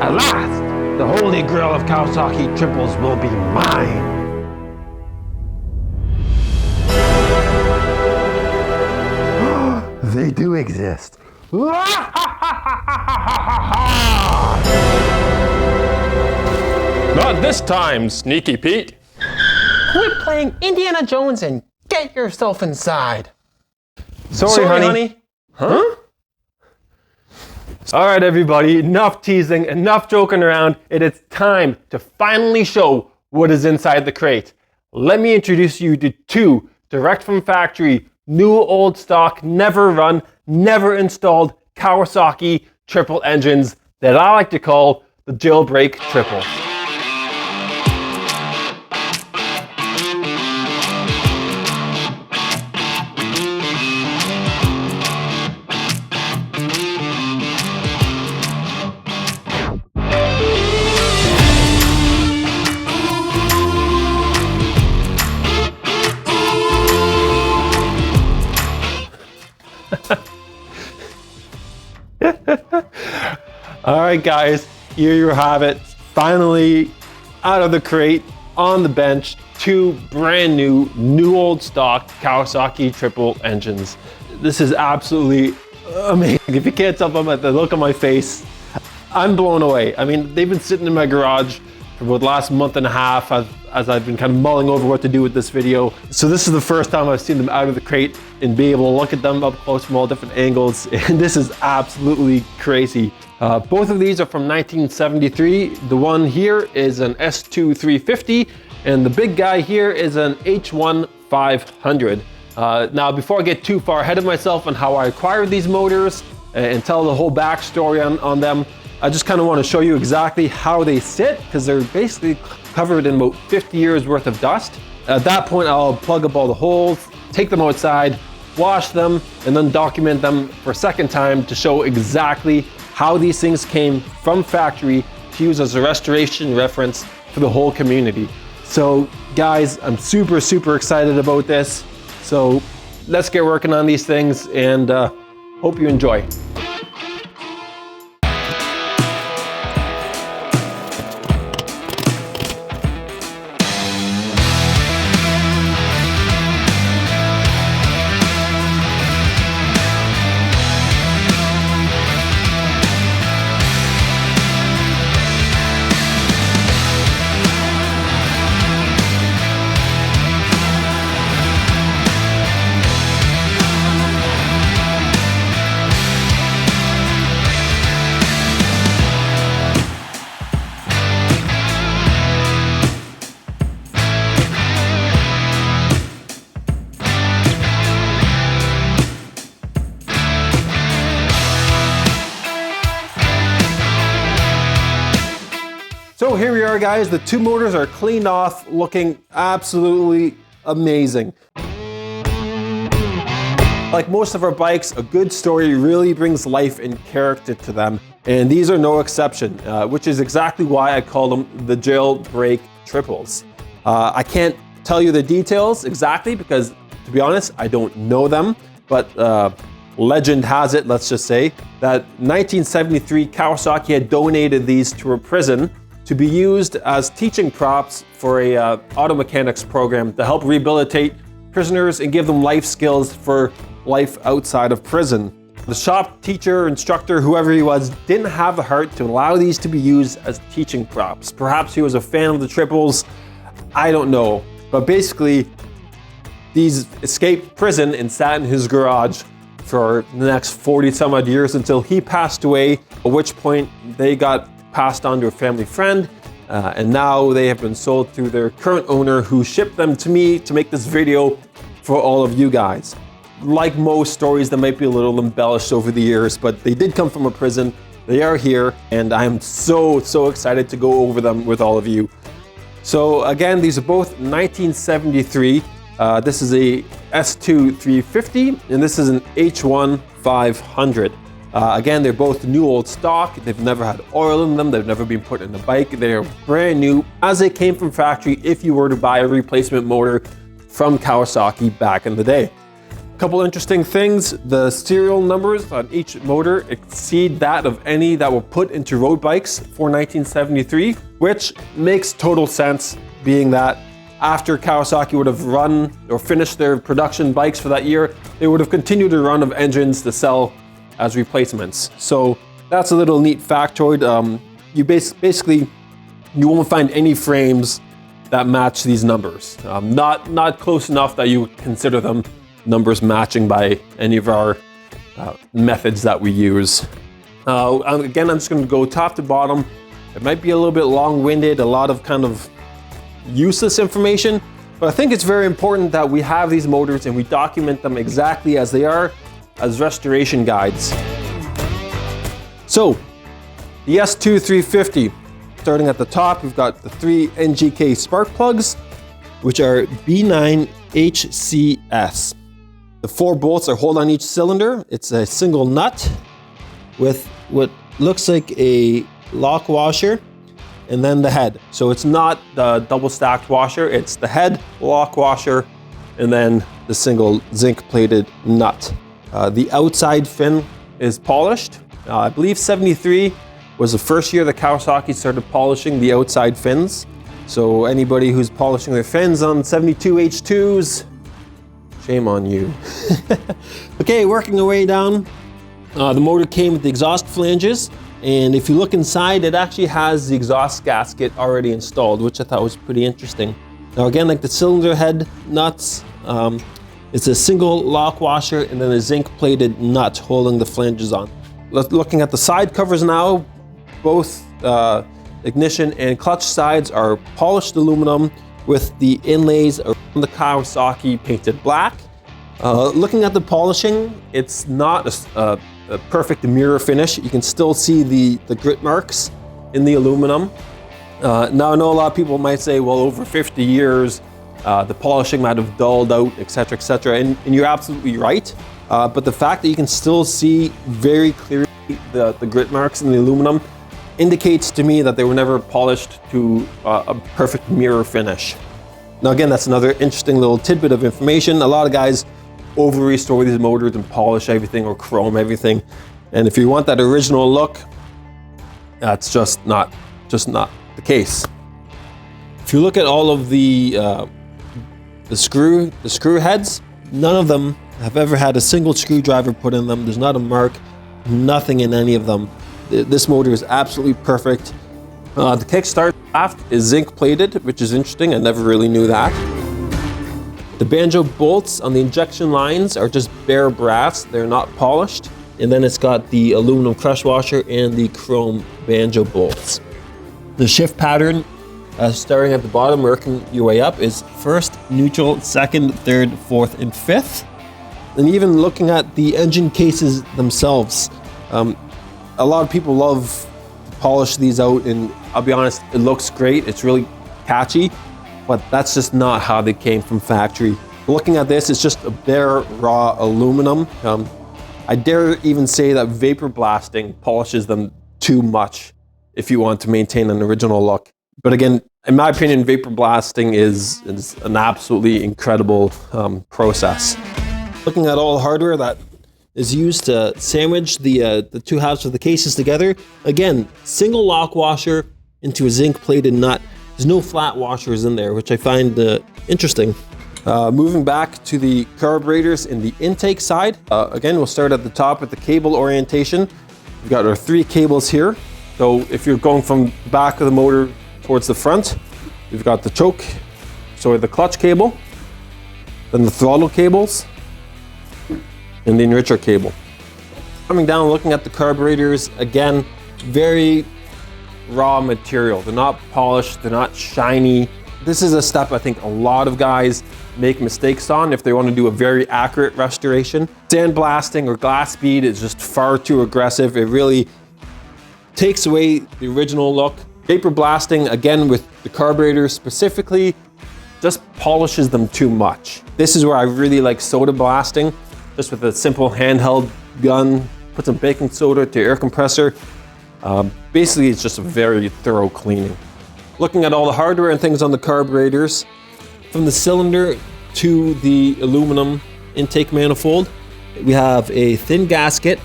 At last, the holy grail of Kawasaki triples will be mine. They do exist. Not this time, Sneaky Pete. Quit playing Indiana Jones and get yourself inside. Sorry, honey. Huh? All right, everybody, enough teasing, enough joking around. It is time to finally show what is inside the crate. Let me introduce you to two direct from factory, new old stock, never run, never installed Kawasaki triple engines that I like to call the jailbreak triple. All right, guys, here you have it. Finally out of the crate, on the bench, two brand new old stock Kawasaki triple engines. This is absolutely amazing. If you can't tell by the look on my face, I'm blown away. I mean, they've been sitting in my garage for about the last month and a half as I've been kind of mulling over what to do with this video. So this is the first time I've seen them out of the crate and be able to look at them up close from all different angles. And this is absolutely crazy. Both of these are from 1973. The one here is an S2 350 and the big guy here is an H1 500. Now, before I get too far ahead of myself on how I acquired these motors and tell the whole backstory on them, I just kind of want to show you exactly how they sit, because they're basically covered in about 50 years worth of dust. At that point, I'll plug up all the holes, take them outside, wash them, and then document them for a second time to show exactly how these things came from factory to use as a restoration reference for the whole community. So guys, I'm super excited about this. So let's get working on these things and hope you enjoy. So here we are, guys. The two motors are cleaned off, looking absolutely amazing. Like most of our bikes, a good story really brings life and character to them. And these are no exception, which is exactly why I call them the jailbreak triples. I can't tell you the details exactly because, to be honest, I don't know them. But legend has it, let's just say, that 1973 Kawasaki had donated these to a prison to be used as teaching props for a auto mechanics program to help rehabilitate prisoners and give them life skills for life outside of prison. The shop teacher, instructor, whoever he was, didn't have the heart to allow these to be used as teaching props. Perhaps he was a fan of the triples, I don't know. But basically, these escaped prison and sat in his garage for the next 40 some odd years until he passed away, at which point they got passed on to a family friend, and now they have been sold to their current owner, who shipped them to me to make this video for all of you guys. Like most stories that might be a little embellished over the years, but they did come from a prison. They are here, and I'm so excited to go over them with all of you. So again, these are both 1973. This is a S2 350, and this is an H1 500. Again, they're both new old stock. They've never had oil in them. They've never been put in a bike. They're brand new as they came from factory if you were to buy a replacement motor from Kawasaki back in the day. Couple interesting things, the serial numbers on each motor exceed that of any that were put into road bikes for 1973, which makes total sense, being that after Kawasaki would have run or finished their production bikes for that year, they would have continued a run of engines to sell as replacements. So that's a little neat factoid. You basically, you won't find any frames that match these numbers. Not close enough that you would consider them numbers matching by any of our methods that we use. Again, I'm just going to go top to bottom. It might be a little bit long-winded, a lot of kind of useless information, but I think it's very important that we have these motors and we document them exactly as they are as restoration guides. So, the S2 350, starting at the top, we've got the 3 NGK spark plugs, which are B9HCS. The 4 bolts are held on each cylinder. It's a single nut with what looks like a lock washer and then the head. So it's not the double stacked washer, it's the head, lock washer, and then the single zinc plated nut. The outside fin is polished. I believe 73 was the first year that Kawasaki started polishing the outside fins. So anybody who's polishing their fins on 72 H2s, shame on you. Okay, working our way down. The motor came with the exhaust flanges, and if you look inside, it actually has the exhaust gasket already installed, which I thought was pretty interesting. Now again, like the cylinder head nuts, it's a single lock washer and then a zinc plated nut holding the flanges on. Looking at the side covers now, both ignition and clutch sides are polished aluminum with the inlays around the Kawasaki painted black. Looking at the polishing, it's not a perfect mirror finish. You can still see the grit marks in the aluminum. Now I know a lot of people might say, well, over 50 years, the polishing might have dulled out, etc., etc., and you're absolutely right. But the fact that you can still see very clearly the grit marks in the aluminum indicates to me that they were never polished to a perfect mirror finish. Now again, that's another interesting little tidbit of information. A lot of guys over-restore these motors and polish everything or chrome everything. And if you want that original look, that's just not the case. If you look at all of the screw heads, none of them have ever had a single screwdriver put in them. There's not a mark, nothing in any of them. This motor is absolutely perfect. The kickstart shaft is zinc plated, which is interesting. I never really knew that. The banjo bolts on the injection lines are just bare brass. They're not polished. And then it's got the aluminum crush washer and the chrome banjo bolts. The shift pattern, starting at the bottom, working your way up, is first, neutral, second, third, fourth, and fifth. And even looking at the engine cases themselves, a lot of people love to polish these out, and I'll be honest, it looks great. It's really catchy, but that's just not how they came from factory. Looking at this, it's just a bare raw aluminum. I dare even say that vapor blasting polishes them too much if you want to maintain an original look. But again, in my opinion, vapor blasting is an absolutely incredible process. Looking at all the hardware that is used to sandwich the two halves of the cases together, again, single lock washer into a zinc plated nut. There's no flat washers in there, which I find interesting. Moving back to the carburetors in the intake side, again, we'll start at the top with the cable orientation. We've got our 3 cables here. So if you're going from the back of the motor towards the front, you've got the the clutch cable, then the throttle cables, and the enricher cable. Coming down, looking at the carburetors, again, very raw material. They're not polished, they're not shiny. This is a step I think a lot of guys make mistakes on if they want to do a very accurate restoration. Sandblasting or glass bead is just far too aggressive. It really takes away the original look. Vapor blasting, again with the carburetors specifically, just polishes them too much. This is where I really like soda blasting, just with a simple handheld gun, put some baking soda to your air compressor. Basically, it's just a very thorough cleaning. Looking at all the hardware and things on the carburetors, from the cylinder to the aluminum intake manifold. We have a thin gasket,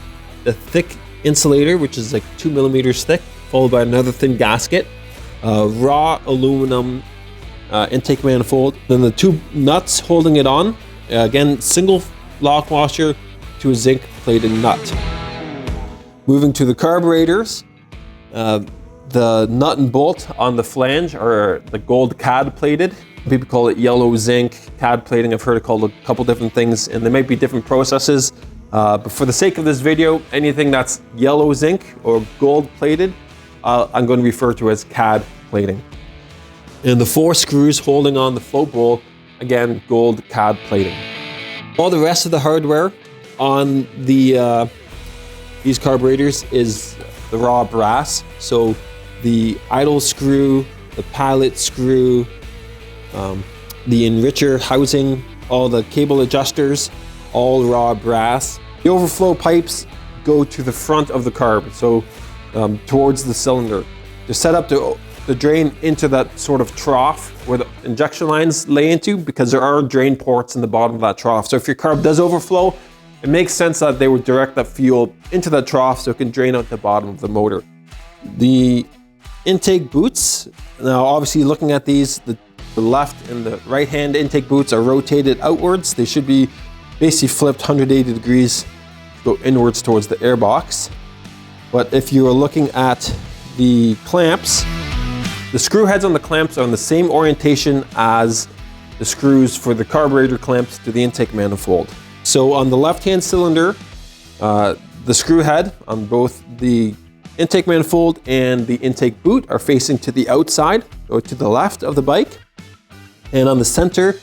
a thick insulator, which is like 2 millimeters thick, followed by another thin gasket, raw aluminum intake manifold, then the two nuts holding it on, again, single lock washer to a zinc plated nut. Moving to the carburetors, the nut and bolt on the flange are the gold CAD plated. People call it yellow zinc, CAD plating. I've heard it called a couple different things, and there might be different processes. But for the sake of this video, anything that's yellow zinc or gold plated, I'm going to refer to as CAD plating. And the 4 screws holding on the float bowl, again, gold CAD plating. All the rest of the hardware on the these carburetors is the raw brass. So the idle screw, the pilot screw, the enricher housing, all the cable adjusters, all raw brass. The overflow pipes go to the front of the carb, so towards the cylinder. They're set up to drain into that sort of trough where the injection lines lay into, because there are drain ports in the bottom of that trough. So if your carb does overflow, it makes sense that they would direct that fuel into that trough so it can drain out the bottom of the motor. The intake boots, now obviously looking at these, the left and the right hand intake boots are rotated outwards. They should be basically flipped 180 degrees to go inwards towards the airbox. But if you are looking at the clamps, the screw heads on the clamps are in the same orientation as the screws for the carburetor clamps to the intake manifold. So on the left-hand cylinder, the screw head on both the intake manifold and the intake boot are facing to the outside or to the left of the bike. And on the center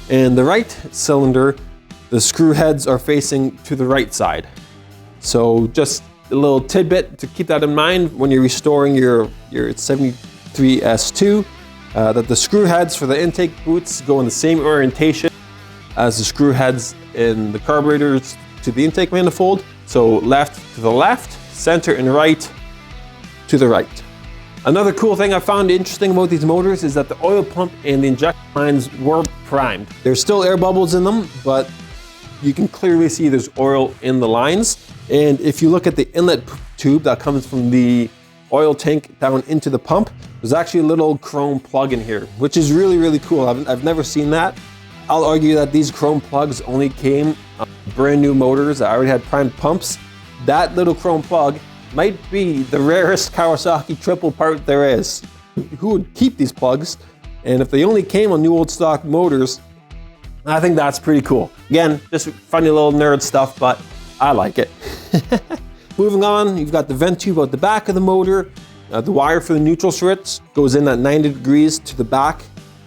and the right cylinder, the screw heads are facing to the right side. So just a little tidbit to keep that in mind when you're restoring your 73S2, that the screw heads for the intake boots go in the same orientation as the screw heads in the carburetors to the intake manifold. So left to the left, center and right to the right. Another cool thing I found interesting about these motors is that the oil pump and the injection lines were primed. There's still air bubbles in them, but you can clearly see there's oil in the lines. And if you look at the inlet tube that comes from the oil tank down into the pump, there's actually a little chrome plug in here, which is really, really cool. I've never seen that. I'll argue that these chrome plugs only came on brand new motors that already had primed pumps. That little chrome plug might be the rarest Kawasaki triple part there is. Who would keep these plugs? And if they only came on new old stock motors, I think that's pretty cool. Again, just funny little nerd stuff, but I like it. Moving on, you've got the vent tube at the back of the motor. The wire for the neutral switch goes in at 90 degrees to the back.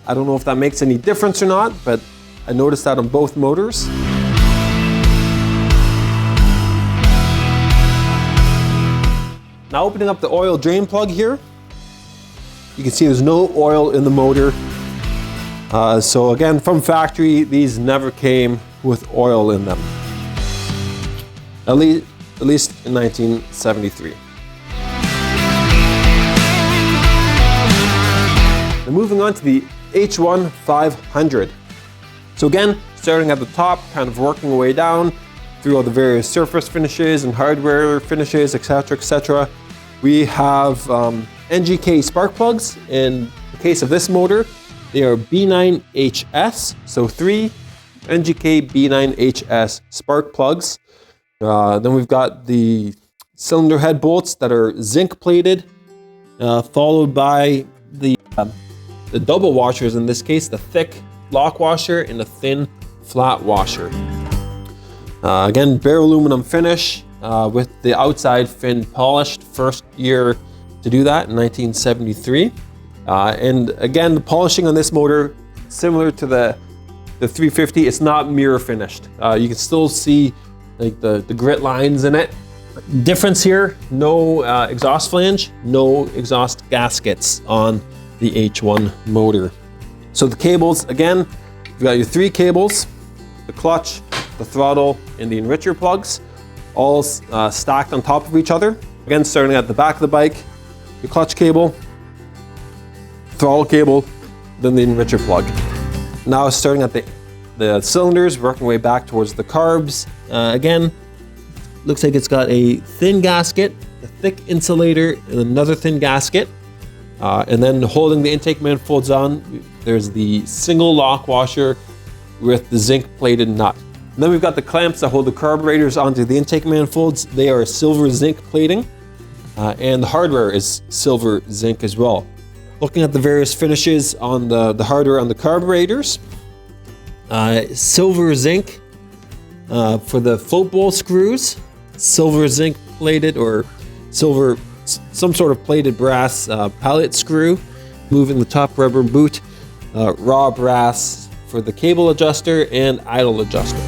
I don't know if that makes any difference or not, but I noticed that on both motors. Now opening up the oil drain plug here, you can see there's no oil in the motor. So again, from factory, these never came with oil in them. At least in 1973. Now moving on to the H1 500. So again, starting at the top, kind of working our way down through all the various surface finishes and hardware finishes, etc., etc. We have NGK spark plugs. In the case of this motor, they are B9HS, so 3 NGK B9HS spark plugs. Then we've got the cylinder head bolts that are zinc plated, followed by the double washers, in this case, the thick lock washer and the thin flat washer. Again, bare aluminum finish with the outside fin polished. First year to do that in 1973. And again, the polishing on this motor, similar to the 350, it's not mirror finished. You can still see like the grit lines in it. Difference here, no exhaust flange, no exhaust gaskets on the H1 motor. So the cables, again, you've got your 3 cables, the clutch, the throttle, and the enricher plugs, all stacked on top of each other. Again, starting at the back of the bike, your clutch cable, throttle cable, then the enricher plug. Now starting at the the cylinders, working way back towards the carbs. Again, looks like it's got a thin gasket, a thick insulator, and another thin gasket. And then holding the intake manifolds on, there's the single lock washer with the zinc plated nut. And then we've got the clamps that hold the carburetors onto the intake manifolds. They are silver zinc plating, and the hardware is silver zinc as well. Looking at the various finishes on the hardware on the carburetors, silver zinc for the float bowl screws, silver zinc plated or silver, some sort of plated brass pallet screw, moving the top rubber boot, raw brass for the cable adjuster and idle adjuster.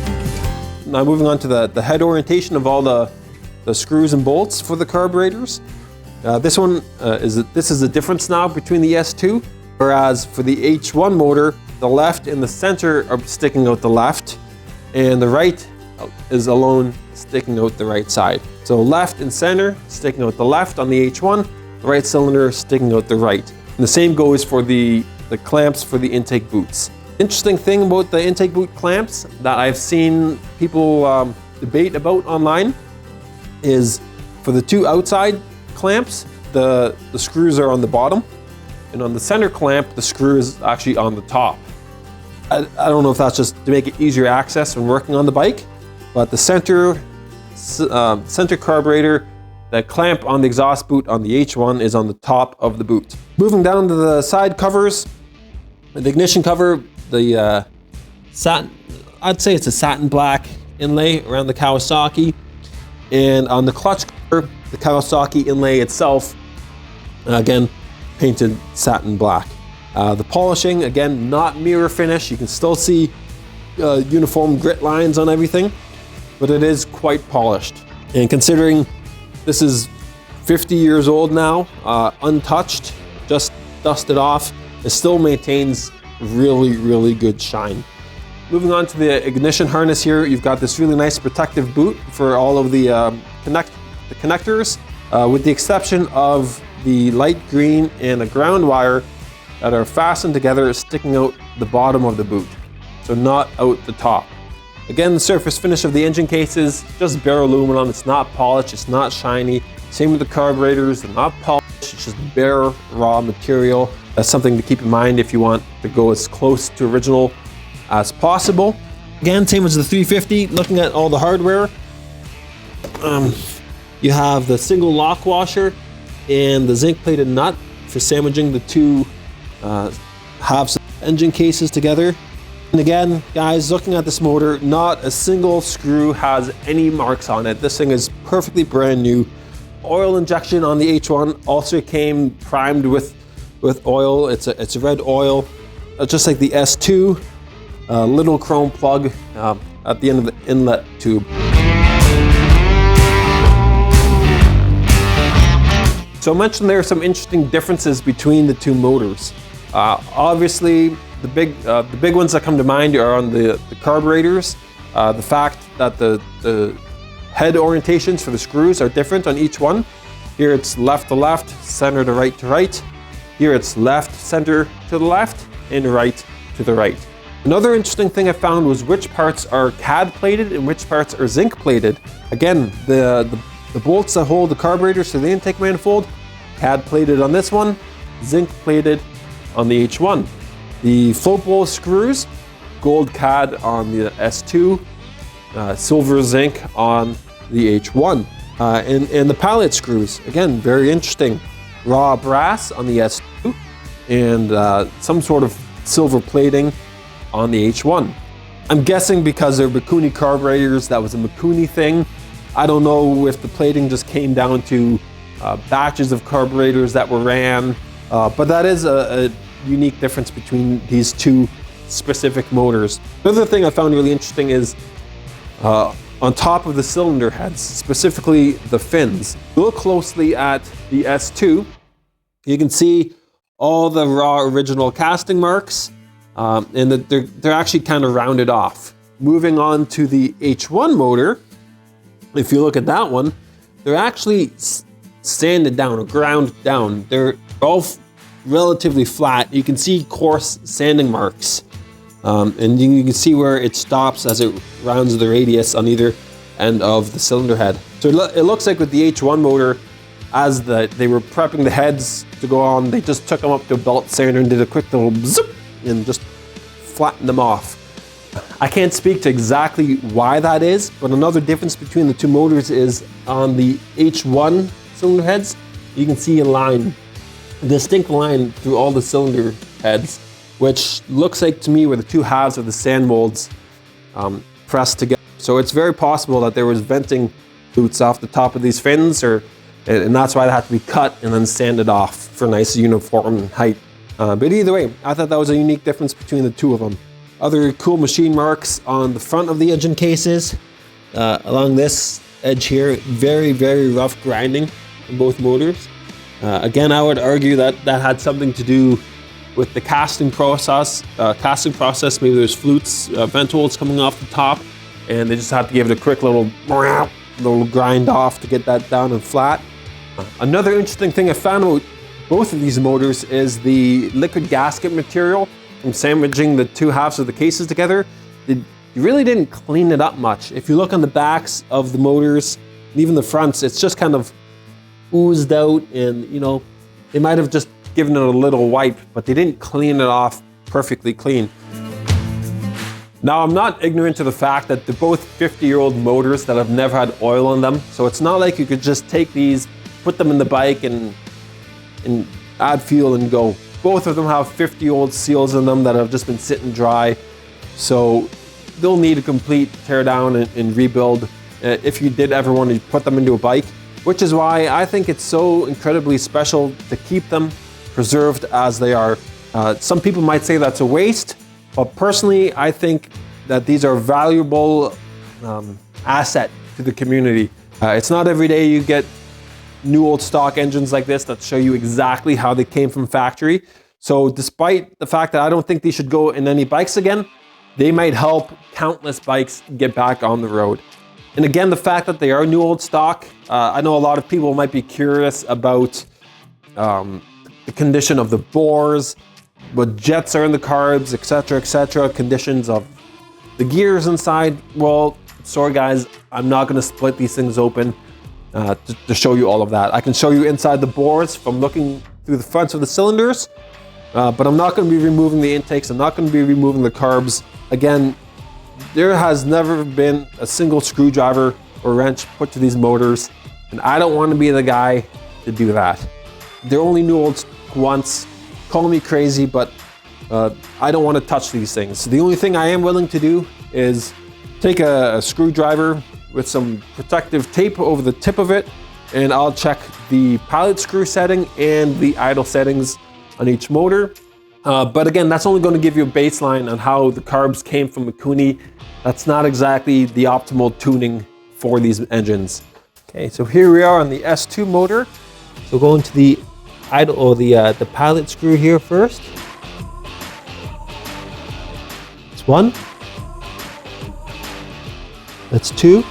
Now moving on to the head orientation of all the screws and bolts for the carburetors. This is a difference now between the S2, whereas for the H1 motor, the left and the center are sticking out the left, and the right is alone sticking out the right side. So left and center sticking out the left on the H1, the right cylinder sticking out the right. And the same goes for the clamps for the intake boots. Interesting thing about the intake boot clamps that I've seen people debate about online is for the two outside clamps, the screws are on the bottom, and on the center clamp, the screw is actually on the top. I don't know if that's just to make it easier access when working on the bike, but the center carburetor, the clamp on the exhaust boot on the H1 is on the top of the boot. Moving down to the side covers, the ignition cover, the satin, I'd say it's a satin black inlay around the Kawasaki, and on the clutch cover, the Kawasaki inlay itself, again, painted satin black. The polishing, again, not mirror finish. You can still see uniform grit lines on everything, but it is quite polished. And considering this is 50 years old now, untouched, just dusted off, it still maintains really, really good shine. Moving on to the ignition harness here, you've got this really nice protective boot for all of the connectors, with the exception of the light green and the ground wire that are fastened together, sticking out the bottom of the boot, so not out the top. Again, the surface finish of the engine cases, just bare aluminum. It's not polished, it's not shiny. Same with the carburetors, they're not polished, it's just bare raw material. That's something to keep in mind if you want to go as close to original as possible. Again, same as the 350, looking at all the hardware. You have the single lock washer and the zinc plated nut for sandwiching the two halves of the engine cases together. And again, guys, looking at this motor, not a single screw has any marks on it. This thing is perfectly brand new. Oil injection on the H1 also came primed with oil. It's a red oil, just like the S2. Little chrome plug at the end of the inlet tube. So I mentioned there are some interesting differences between the two motors. Obviously, the big ones that come to mind are on the carburetors. The fact that the head orientations for the screws are different on each one. Here it's left to left, center to right to right. Here it's left, center to the left, and right to the right. Another interesting thing I found was which parts are CAD plated and which parts are zinc plated. Again, the bolts that hold the carburetors to the intake manifold, CAD plated on this one, zinc plated on the H1. The float bowl screws, gold CAD on the S2, silver zinc on the H1. And the pallet screws, again, very interesting. Raw brass on the S2 and some sort of silver plating on the H1. I'm guessing because they're Mikuni carburetors, that was a Mikuni thing. I don't know if the plating just came down to batches of carburetors that were ran, but that is a unique difference between these two specific motors. Another thing I found really interesting is on top of the cylinder heads, specifically the fins. Look closely at the S2, you can see all the raw original casting marks, and that they're actually kind of rounded off. Moving on to the H1 motor, if you look at that one, they're actually sanded down or ground down. They're all relatively flat. You can see coarse sanding marks And you can see where it stops as it rounds the radius on either end of the cylinder head. So it looks like with the H1 motor, as they were prepping the heads to go on, they just took them up to a belt sander and did a quick little zip and just flattened them off. I can't speak to exactly why that is, but another difference between the two motors is on the H1 cylinder heads, you can see a distinct line through all the cylinder heads, which looks like to me were the two halves of the sand molds pressed together. So it's very possible that there was venting boots off the top of these fins, and that's why they had to be cut and then sanded off for nice uniform height. But either way, I thought that was a unique difference between the two of them. Other cool machine marks on the front of the engine cases, along this edge here, very, very rough grinding in both motors. Again, I would argue that that had something to do with the casting process. Maybe there's flutes, vent holes coming off the top, and they just had to give it a quick little grind off to get that down and flat. Another interesting thing I found about both of these motors is the liquid gasket material from sandwiching the two halves of the cases together. You really didn't clean it up much. If you look on the backs of the motors, and even the fronts, it's just kind of oozed out, and they might have just given it a little wipe, but they didn't clean it off perfectly clean. Now, I'm not ignorant to the fact that they're both 50-year-old motors that have never had oil on them, so it's not like you could just take these, put them in the bike and add fuel and go. Both of them have 50-year-old seals in them that have just been sitting dry, so they'll need a complete tear down and rebuild if you did ever want to put them into a bike, which is why I think it's so incredibly special to keep them preserved as they are. Some people might say that's a waste, but personally, I think that these are a valuable asset to the community. It's not every day you get new old stock engines like this that show you exactly how they came from factory. So despite the fact that I don't think these should go in any bikes again, they might help countless bikes get back on the road. And again, the fact that they are new old stock, I know a lot of people might be curious about the condition of the bores, what jets are in the carbs, etc., conditions of the gears inside. Well, sorry guys, I'm not going to split these things open to show you all of that. I can show you inside the bores from looking through the fronts of the cylinders, but I'm not going to be removing the intakes. I'm not going to be removing the carbs. Again, there has never been a single screwdriver or wrench put to these motors, and I don't want to be the guy to do that. They're only new old once. Call me crazy, but I don't want to touch these things. The only thing I am willing to do is take a screwdriver with some protective tape over the tip of it, and I'll check the pilot screw setting and the idle settings on each motor. But again, that's only going to give you a baseline on how the carbs came from Mikuni. That's not exactly the optimal tuning for these engines. Okay, so here we are on the S2 motor. So going to the idle or the pilot screw here first. That's one. That's two.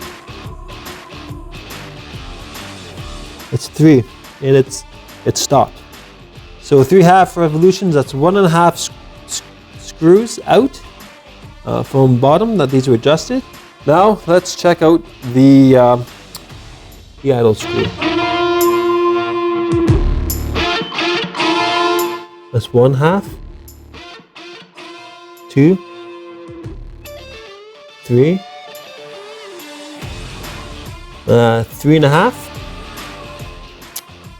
That's three, and it's stopped. So 3/2 revolutions. That's 1.5 screws out from bottom that these are adjusted. Now let's check out the idle screw. That's 1/2, 2, 3, 3.5.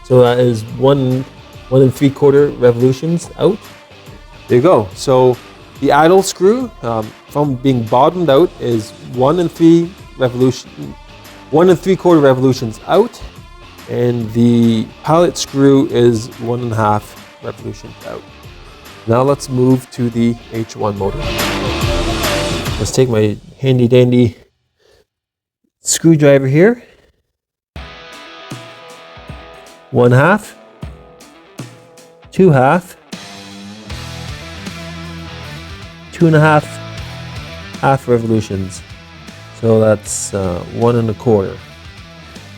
So that is 1 3/4 revolutions out. There you go. So the idle screw from being bottomed out is 1 3/4 revolutions out, and the pilot screw is 1.5 revolutions out. Now let's move to the H1 motor. Let's take my handy dandy screwdriver here. 1/2, 2/2, 2.5 half revolutions. So that's 1 1/4.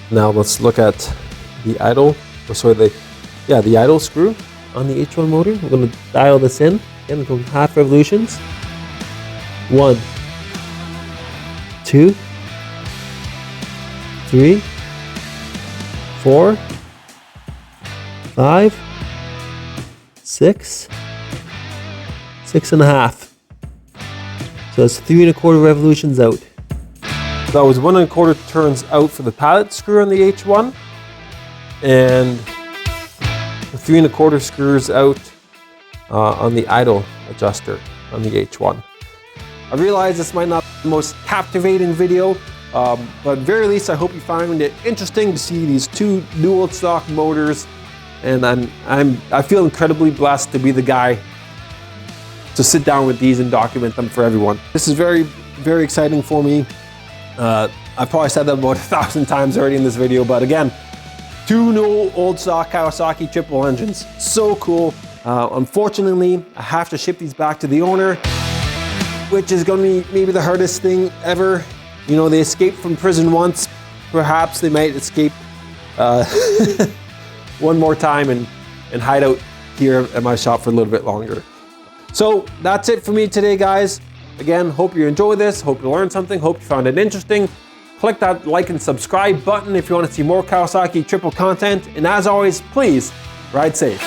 Now let's look at the idle, the idle screw on the H1 motor. We're going to dial this in. Again, go half revolutions. 1, 2, 3, 4, 5, 6, 6.5. So that's 3 1/4 revolutions out. That was 1 1/4 turns out for the pallet screw on the H1, and 3 1/4 screws out on the idle adjuster on the H1. I realize this might not be the most captivating video, but at very least I hope you find it interesting to see these two dual stock motors, and I feel incredibly blessed to be the guy to sit down with these and document them for everyone. This is very, very exciting for me. I've probably said that about 1,000 times already in this video, but again, two new old stock Kawasaki triple engines. So cool. Unfortunately, I have to ship these back to the owner, which is going to be maybe the hardest thing ever. You know, they escaped from prison once. Perhaps they might escape one more time and hide out here at my shop for a little bit longer. So that's it for me today, guys. Again, hope you enjoyed this, hope you learned something, hope you found it interesting. Click that like and subscribe button if you want to see more Kawasaki triple content. And as always, please ride safe.